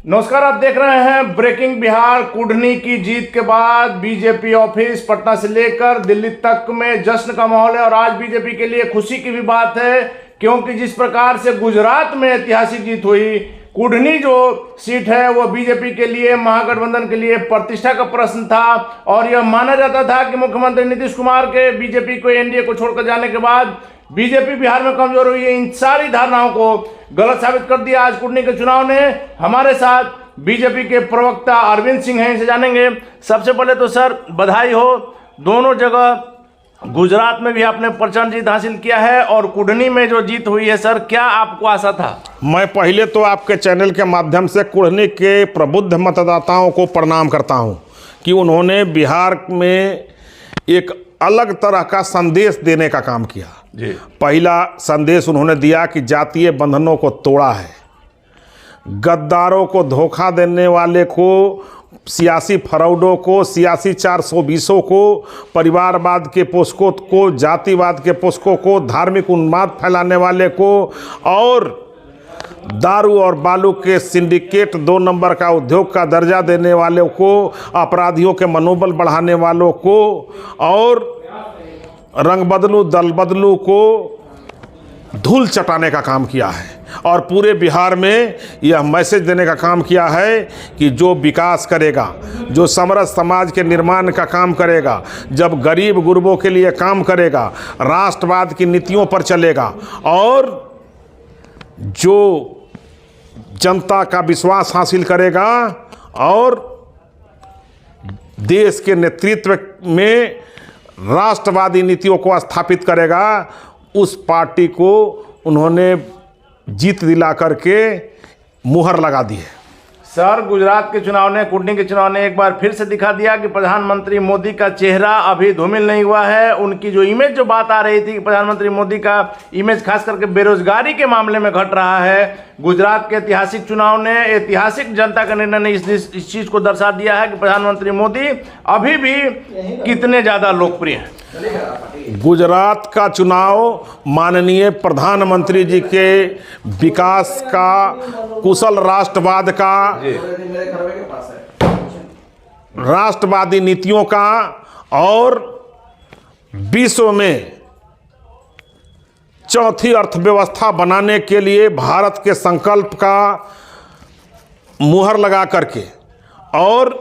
नमस्कार, आप देख रहे हैं ब्रेकिंग बिहार। कुढ़नी की जीत के बाद बीजेपी ऑफिस पटना से लेकर दिल्ली तक में जश्न का माहौल है और आज बीजेपी के लिए खुशी की भी बात है, क्योंकि जिस प्रकार से गुजरात में ऐतिहासिक जीत हुई, कुढ़नी जो सीट है वो बीजेपी के लिए, महागठबंधन के लिए प्रतिष्ठा का प्रश्न था और यह माना जाता था कि मुख्यमंत्री नीतीश कुमार के बीजेपी को, एनडीए को छोड़कर जाने के बाद बीजेपी बिहार में कमजोर हुई है। इन सारी धारणाओं को गलत साबित कर दिया आज कुढ़नी के चुनाव ने। हमारे साथ बीजेपी के प्रवक्ता अरविंद सिंह हैं, इनसे जानेंगे। सबसे पहले तो सर बधाई हो, दोनों जगह गुजरात में भी आपने प्रचंड जीत हासिल किया है और कुढ़नी में जो जीत हुई है, सर क्या आपको आशा था? मैं पहले तो आपके चैनल के माध्यम से कुढ़नी के प्रबुद्ध मतदाताओं को प्रणाम करता हूं कि उन्होंने बिहार में एक अलग तरह का संदेश देने का काम किया जी। पहला संदेश उन्होंने दिया कि जातीय बंधनों को तोड़ा है, गद्दारों को धोखा देने वाले को, सियासी फरौडों को, सियासी 420 को, परिवारवाद के पोषकों को, जातिवाद के पोषकों को, धार्मिक उन्माद फैलाने वाले को और दारू और बालू के सिंडिकेट 2 नंबर का उद्योग का दर्जा देने वालों को, अपराधियों के मनोबल बढ़ाने वालों को और रंग बदलू दल बदलू को धूल चटाने का काम किया है और पूरे बिहार में यह मैसेज देने का काम किया है कि जो विकास करेगा, जो समरस समाज के निर्माण का काम करेगा, जब गरीब गुरबों के लिए काम करेगा, राष्ट्रवाद की नीतियों पर चलेगा और जो जनता का विश्वास हासिल करेगा और देश के नेतृत्व में राष्ट्रवादी नीतियों को स्थापित करेगा, उस पार्टी को उन्होंने जीत दिला करके मुहर लगा दी है। सर गुजरात के चुनाव ने, कुढ़नी के चुनाव ने एक बार फिर से दिखा दिया कि प्रधानमंत्री मोदी का चेहरा अभी धूमिल नहीं हुआ है। उनकी जो इमेज, जो बात आ रही थी कि प्रधानमंत्री मोदी का इमेज खास करके बेरोजगारी के मामले में घट रहा है, गुजरात के ऐतिहासिक चुनाव ने, ऐतिहासिक जनता का निर्णय ने इस चीज को दर्शा दिया है कि प्रधानमंत्री मोदी अभी भी कितने ज्यादा लोकप्रिय हैं। गुजरात का चुनाव माननीय प्रधानमंत्री जी के विकास का, कुशल राष्ट्रवाद का, राष्ट्रवादी नीतियों का और विश्व में चौथी अर्थव्यवस्था बनाने के लिए भारत के संकल्प का मुहर लगा करके और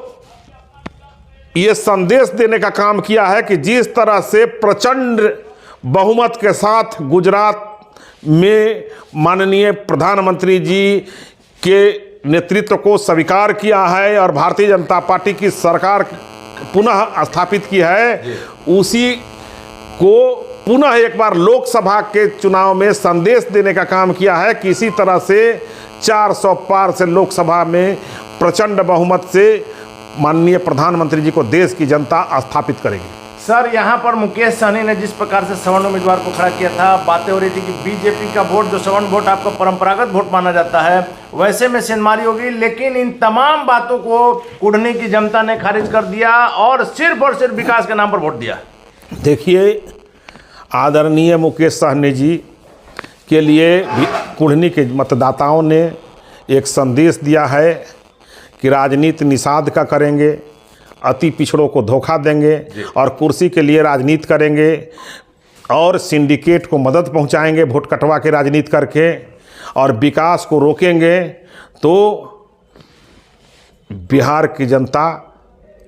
ये संदेश देने का काम किया है कि जिस तरह से प्रचंड बहुमत के साथ गुजरात में माननीय प्रधानमंत्री जी के नेतृत्व को स्वीकार किया है और भारतीय जनता पार्टी की सरकार पुनः स्थापित की है, उसी को पुनः एक बार लोकसभा के चुनाव में संदेश देने का काम किया है कि इसी तरह से 400 पार से लोकसभा में प्रचंड बहुमत से माननीय प्रधानमंत्री जी को देश की जनता स्थापित करेगी। सर यहाँ पर मुकेश सहनी ने जिस प्रकार से सवर्ण उम्मीदवार को खड़ा किया था, बातें हो रही थी कि बीजेपी का वोट, जो सवर्ण वोट आपका परंपरागत वोट माना जाता है, वैसे में सेंधमारी होगी, लेकिन इन तमाम बातों को कुढ़नी की जनता ने खारिज कर दिया और सिर्फ विकास के नाम पर वोट दिया। देखिए, आदरणीय मुकेश सहनी जी के लिए कुढ़नी के मतदाताओं ने एक संदेश दिया है कि राजनीति निषाद का करेंगे, अति पिछड़ों को धोखा देंगे और कुर्सी के लिए राजनीति करेंगे और सिंडिकेट को मदद पहुंचाएंगे वोट कटवा के राजनीति करके और विकास को रोकेंगे, तो बिहार की जनता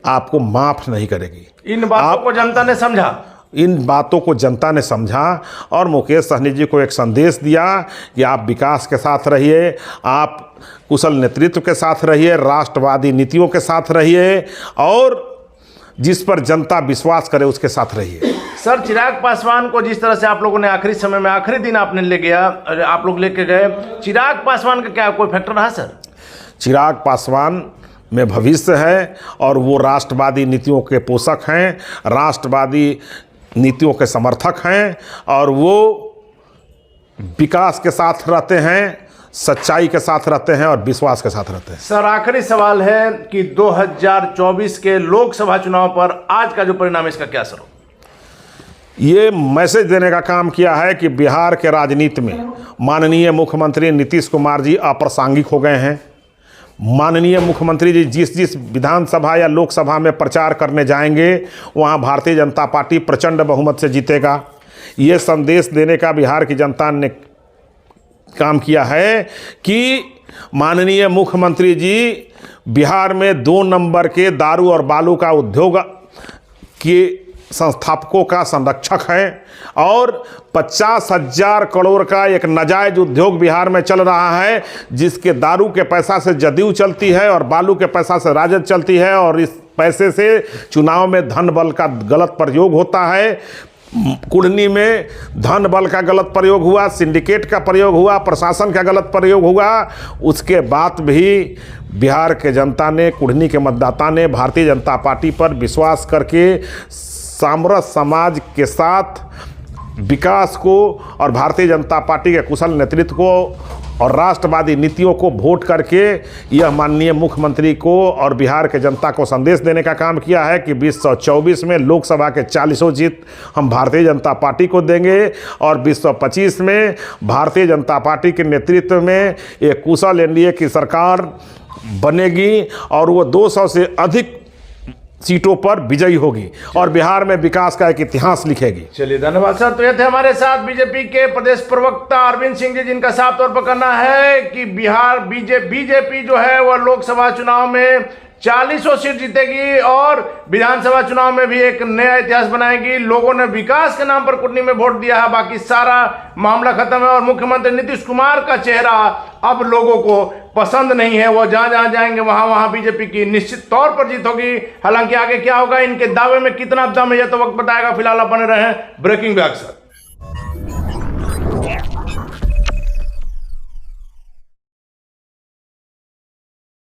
आपको माफ़ नहीं करेगी। इन बातों को जनता ने समझा, इन बातों को जनता ने समझा और मुकेश सहनी जी को एक संदेश दिया कि आप विकास के साथ रहिए, आप कुशल नेतृत्व के साथ रहिए, राष्ट्रवादी नीतियों के साथ रहिए और जिस पर जनता विश्वास करे उसके साथ रहिए। सर चिराग पासवान को जिस तरह से आप लोगों ने आखिरी समय में, आखिरी दिन आपने ले गया, आप लोग लेके गए, चिराग पासवान का क्या कोई फैक्टर रहा सर? चिराग पासवान में भविष्य है और वो राष्ट्रवादी नीतियों के पोषक हैं, राष्ट्रवादी नीतियों के समर्थक हैं और वो विकास के साथ रहते हैं, सच्चाई के साथ रहते हैं और विश्वास के साथ रहते हैं। सर आखिरी सवाल है कि 2024 के लोकसभा चुनाव पर आज का जो परिणाम है, इसका क्या असर हो? ये मैसेज देने का काम किया है कि बिहार के राजनीति में माननीय मुख्यमंत्री नीतीश कुमार जी अप्रासंगिक हो गए हैं। माननीय मुख्यमंत्री जी जिस जिस विधानसभा या लोकसभा में प्रचार करने जाएंगे वहाँ भारतीय जनता पार्टी प्रचंड बहुमत से जीतेगा। ये संदेश देने का बिहार की जनता ने काम किया है कि माननीय मुख्यमंत्री जी बिहार में 2 नंबर के दारू और बालू का उद्योग के संस्थापकों का संरक्षक है और 50,000 करोड़ का एक नाजायज उद्योग बिहार में चल रहा है, जिसके दारू के पैसा से जदयू चलती है और बालू के पैसा से राजद चलती है और इस पैसे से चुनाव में धन बल का गलत प्रयोग होता है। कुढ़नी में धन बल का गलत प्रयोग हुआ, सिंडिकेट का प्रयोग हुआ, प्रशासन का गलत प्रयोग हुआ। उसके बाद भी बिहार के जनता ने, कुढ़नी के मतदाता ने भारतीय जनता पार्टी पर विश्वास करके सामरस समाज के साथ विकास को और भारतीय जनता पार्टी के कुशल नेतृत्व को और राष्ट्रवादी नीतियों को वोट करके यह माननीय मुख्यमंत्री को और बिहार के जनता को संदेश देने का काम किया है कि 2024 में लोकसभा के 40 जीत हम भारतीय जनता पार्टी को देंगे और 2025 में भारतीय जनता पार्टी के नेतृत्व में एक कुशल एनडीए की सरकार बनेगी और वो 200 से अधिक सीटों पर विजयी होगी और बिहार में विकास का एक इतिहास लिखेगी। चलिए धन्यवाद सर। तो ये थे हमारे साथ बीजेपी के प्रदेश प्रवक्ता अरविंद सिंह जी, जिनका साफ तौर पर कहना है कि बिहार बीजेपी जो है वह लोकसभा चुनाव में 40 सीट जीतेगी और विधानसभा चुनाव में भी एक नया इतिहास बनाएगी। लोगों ने विकास के नाम पर कुटनी में वोट दिया है, बाकी सारा मामला खत्म है और मुख्यमंत्री नीतीश कुमार का चेहरा अब लोगों को पसंद नहीं है। वो जहां जहां जाएंगे वहां बीजेपी की निश्चित तौर पर जीत होगी। हालांकि आगे क्या होगा, इनके दावे में कितना दम है, यह तो वक्त बताएगा। फिलहाल आप बने रहे ब्रेकिंग के साथ।